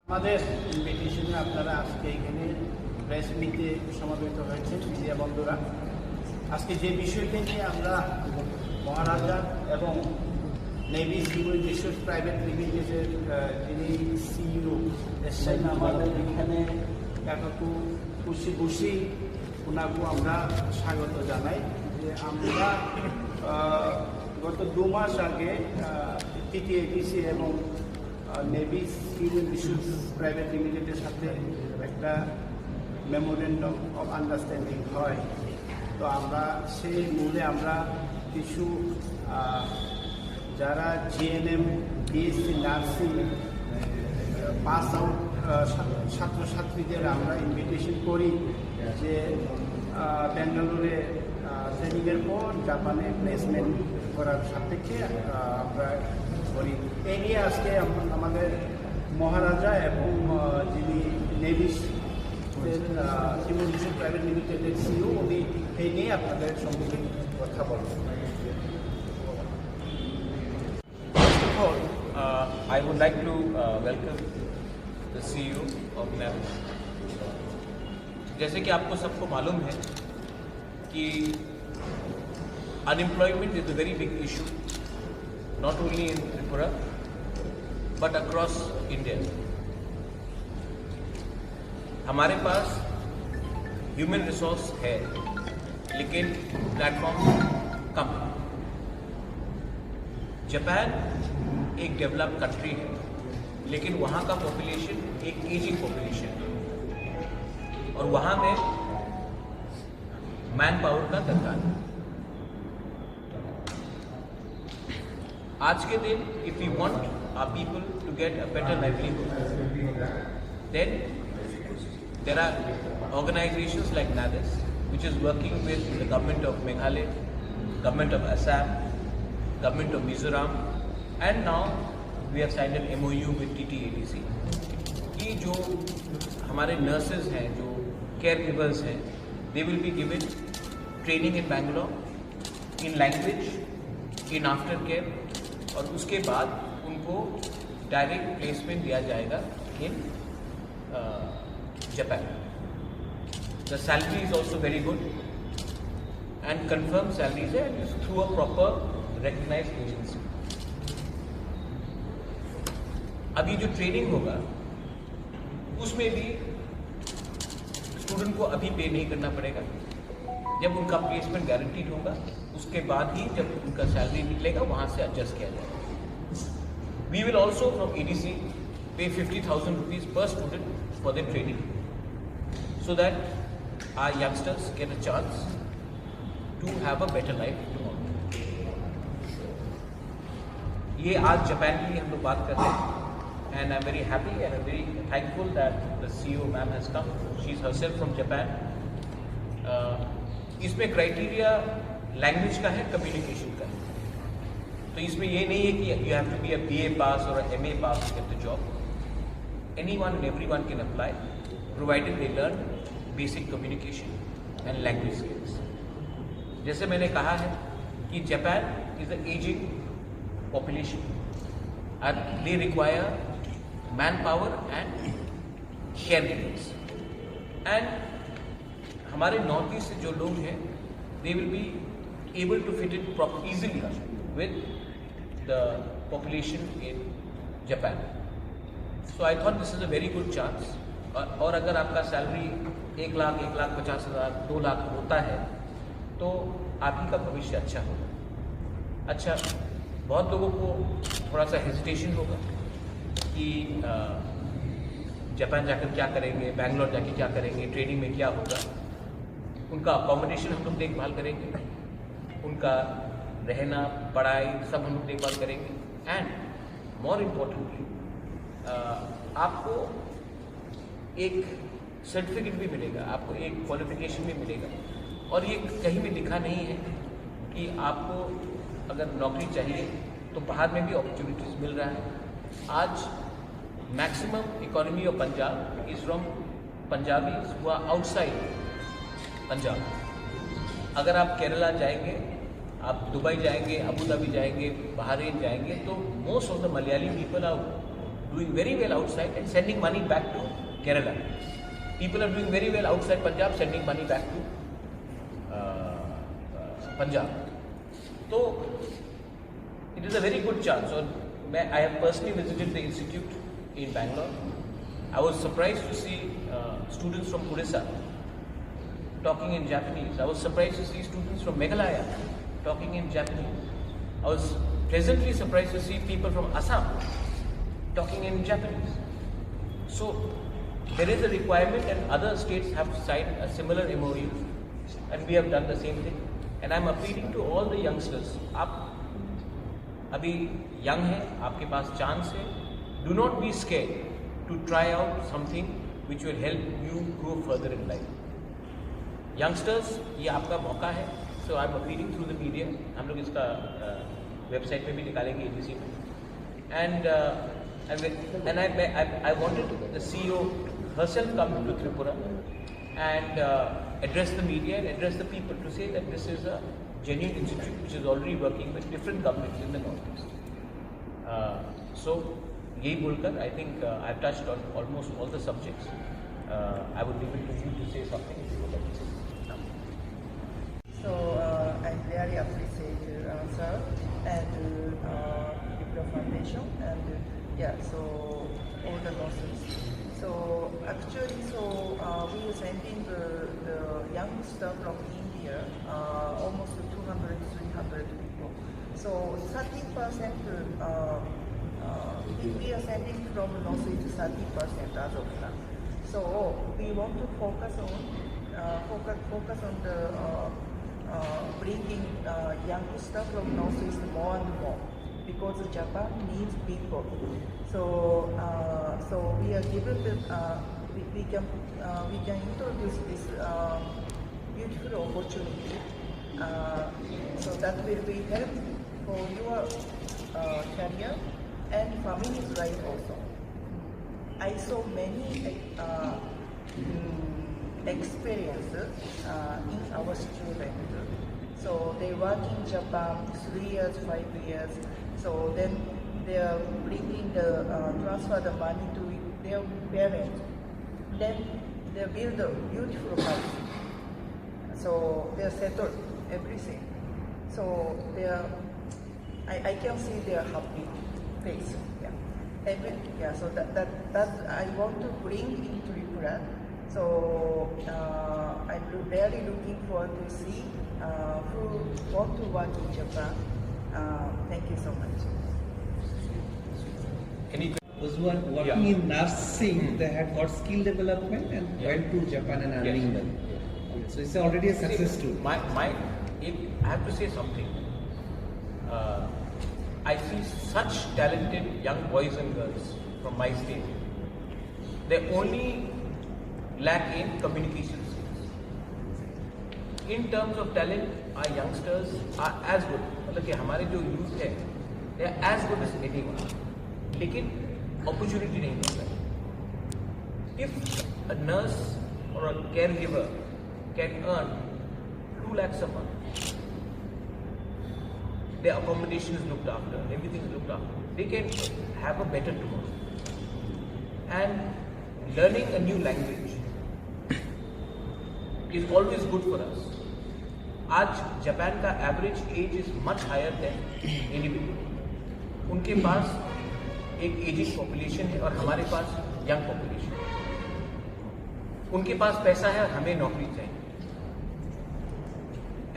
আমাদের ইনভিটেশনে আপনারা আজকে এখানে প্রেস মিটে সমাবেত হয়েছেন মিডিয়া বন্ধুরা। আজকে যে বিষয়টি নিয়ে আমরা মহারাজা এবং নেভি সিভিল রিসোর্স প্রাইভেট লিমিটেডের যিনি সিইও এসছেন আমাদের এখানে একাকু খুশি ওনাকে আমরা স্বাগত জানাই। যে আমরা গত 2 মাস আগে টিটিএটিসি এবং নেভি সিভিল রিসোর্স প্রাইভেট লিমিটেডের সাথে একটা মেমোরেন্ডাম অফ আন্ডারস্ট্যান্ডিং হয়। তো আমরা সেই মূলে আমরা কিছু যারা GNM BSc nursing pass out ছাত্রছাত্রীদের আমরা ইনভিটেশন করি যে ব্যাঙ্গালোরে ট্রেনিংয়ের পর জাপানে প্লেসমেন্ট করার সাপেক্ষে আমরা করি। এই নিয়ে আজকে আমাদের মহারাজা এবং যিনি নেভি সিভিল রিসোর্স প্রাইভেট লিমিটেডের সিইও উনি এই নিয়ে আপনাদের সম্মুখে কথা বলবেন। I would like to welcome the CEO of NAM. जैसे कि आपको सबको मालूम है कि unemployment is a very big issue not only in Tripura but across India. हमारे पास ह्यूमन रिसोर्स है लेकिन प्लेटफॉर्म कम है। जापान एक डेवलप्ड कंट्री है लेकिन वहाँ का पॉपुलेशन एक एजिंग पॉपुलेशन है और वहाँ में मैन पावर का दरकार है। आज के दिन if you want our people to get a better livelihood then there are organizations like NADIS which is working with the government of Meghalaya, government of Assam, government of Mizoram, and now we have signed an MOU with TTATC कि जो हमारे nurses हैं, जो care givers हैं, they will be given training in Bangalore in language, in after care और उसके बाद उनको डायरेक्ट प्लेसमेंट दिया जाएगा in Japan. The salary is also very good and confirmed salaries है and through a proper recognized agency. अभी जो training होगा उसमें भी स्टूडेंट को अभी पे नहीं करना पड़ेगा। जब उनका प्लेसमेंट गारंटीड होगा उसके बाद ही जब उनका सैलरी निकलेगा वहाँ से एडजस्ट किया जाएगा। We will also from ADC pay 50,000 rupees per student for the training so that our youngsters get a chance to have a better life tomorrow. ये आज जापान की हम लोग बात कर रहे हैं and I'm very happy and I'm very thankful that the CEO ma'am has come. She's herself from Japan. इसमें क्राइटेरिया लैंग्वेज का है, कम्युनिकेशन का है। तो इसमें ये नहीं है कि you have to be a BA pass or a MA pass to get the job. Anyone and everyone can apply provided they learn basic communication and language skills. जैसे मैंने कहा है कि Japan is an aging population and they require manpower and caregivers. And हमारे north east से जो लोग हैं they will be able to fit in easily with the population in Japan. So I thought this is a very good chance. और अगर आपका salary 1 lakh, 1,50,000, 2 lakh होता है तो आप ही का भविष्य अच्छा होगा। अच्छा, बहुत लोगों को थोड़ा सा हेजिटेशन होगा कि जापान जाकर क्या करेंगे, बैंगलोर जाकर क्या करेंगे, ट्रेनिंग में क्या होगा। उनका अकोमोडेशन हम लोग देखभाल करेंगे, उनका रहना, पढ़ाई सब हम लोग देखभाल करेंगे एंड मोर इम्पोर्टेंटली आपको एक सर्टिफिकेट भी मिलेगा, आपको एक क्वालिफिकेशन भी मिलेगा। और ये कहीं भी लिखा नहीं है कि आपको अगर नौकरी चाहिए तो बाहर में भी अपॉर्चुनिटीज़ मिल रहा है। आज maximum economy of Punjab is from Punjabis हुआ आउटसाइड पंजाब। अगर आप केरला जाएंगे, आप दुबई जाएंगे, अबू धाबी जाएंगे, बहरीन जाएंगे तो most of the Malayali people are doing very well outside and sending money back to Kerala. People are doing very well outside Punjab, sending money back to Punjab. So it is a very good chance. So I have personally visited the institute in Bangalore. I was surprised to see students from Odisha talking in Japanese. I was surprised to see students from Meghalaya talking in Japanese. I was pleasantly surprised to see people from Assam talking in Japanese. So there is a requirement, and other states have signed a similar MOU, and we have done the same thing. And I'm appealing to all the youngsters. आप अभी young हैं, आपके पास chance है. Do not be scared to try out something which will help you grow further in life. Youngsters, ये आपका मौका है. So I'm appealing through the media. हम लोग इसका वेबसाइट पे भी निकालेंगे AGC में. And I wanted the CEO herself come to Tripura and address the media and address the people to say that this is a genuine institute which is already working with different governments in the Northeast. So, यही बोलकर I think I've touched on almost all the subjects. I would leave it to you to say something if you would like to say. So I really appreciate your answer and Wipro Foundation and so all the losses. So actually, we are sending the youngster from India, almost 200, 300 people. So 30%, we are sending from Northeast 30% as of now. So we want to focus on the bringing youngster from Northeast more and more, because Japan needs people. So we are given we can introduce this beautiful opportunity. So that will be helpful for your career and family's life also. I saw many experiences in our students. So they work in Japan 3 years, 5 years. So then they are bringing transfer the money to their parents. Then they build a beautiful house. So they are settled everything. So they are, I can see their happy face. So that I want to bring into Tripura. So I'm really looking forward to see who want to work in Japan. Thank you so much. Those who are working in nursing, they had got skill development and went to Japan and earning well. So it's already a success story. I have to say something. I see such talented young boys and girls from my state. They only lack in communication skills. In terms of talent, our youngsters are as good. मतलब कि हमारे जो youth है, they are as good as anyone. लेकिन opportunity नहीं मिलता है. If a nurse or a caregiver can earn 2 lakhs a month, their accommodation is looked after, everything is looked after, they can have a better tomorrow. And learning a new language is always good for us. आज Japan का average age is much higher than individual. उनके पास एक ageing population है और हमारे पास young population है. उनके पास पैसा है और हमें नौकरी चाहिए.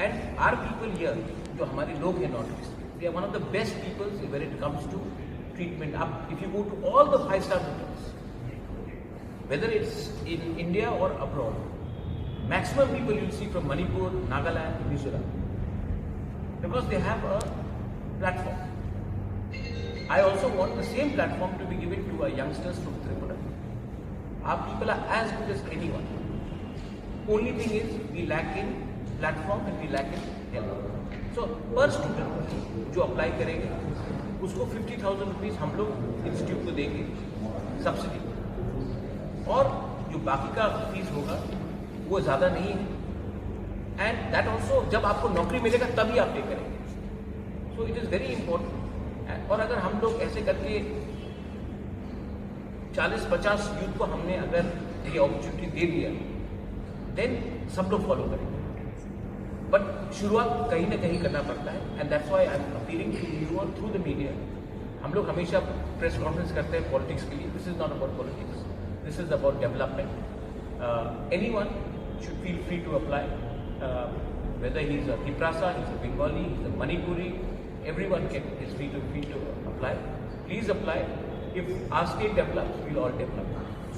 एंड आर पीपल हियर, जो हमारे लोग हैं north east, they are one of the best peoples when it comes to treatment. आप if you go to all the 5-star hotels, whether it's in India or abroad, maximum people you'll see from Manipur, Nagaland, Mizoram, because they have a platform. I also want the same platform to be given to our youngsters from Tripura. Our people are as good as anyone. Only thing is we lack in platform and we lack in help. So per student जो apply करेंगे उसको 50,000 rupees हम लोग institute को देंगे subsidy, और जो बाकी का फीस होगा वो ज़्यादा नहीं है. एंड दैट ऑल्सो जब आपको नौकरी मिलेगा तभी आप पे करेंगे. So it is very important. और अगर हम लोग ऐसे करके 40-50 यूथ को हमने अगर ये अपॉर्चुनिटी दे दिया, देन सब लोग फॉलो करेंगे। बट शुरुआत कहीं ना कहीं करना पड़ता है, and that's why I am appealing to you through the media. हम लोग हमेशा प्रेस कॉन्फ्रेंस करते हैं पॉलिटिक्स के लिए। This is not about politics, this is about development. Anyone should feel free to apply, whether he is a Tiprasa, he is a Bengali, he is a Manipuri, everyone is free to apply. Please apply. If our state develops, we will all develop.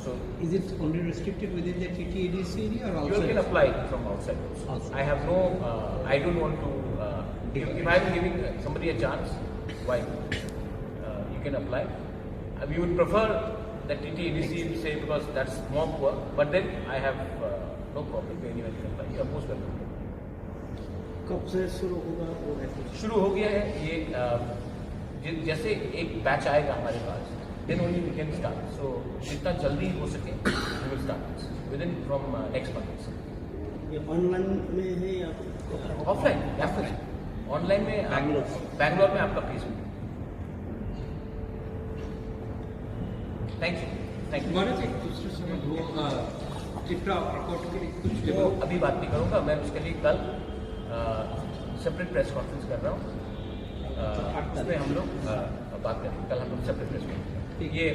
So Is it only restricted within the TTADC area or you outside? can apply from outside also. Outside. I have no, I don't want to, if I am giving somebody a chance, why? You can apply. We would prefer that TTADC will say, because that's more work, but then I have no problem, anyone can apply. You are most welcome. कब से शुरू होगा वो है? शुरू हो गया है ये, जैसे एक बैच आएगा हमारे पास, then only we can start. So जितना जल्दी हो सके we will start within from next month. ये ऑनलाइन में है या ऑफलाइन? ऑनलाइन में बैंगलोर में आपका प्लेसमेंट। Thank you. महाराज एक दूसरे समय वो टिप्रा वर्कआउट के लिए कुछ वो अभी बात नहीं करूँगा, मैं उसके लिए कल सेपरेट प्रेस कॉन्फ्रेंस कर रहा हूँ, उसमें हम लोग बात करेंगे। कल हम लोग सेपरेट प्रेस कॉन्फ्रेंस ये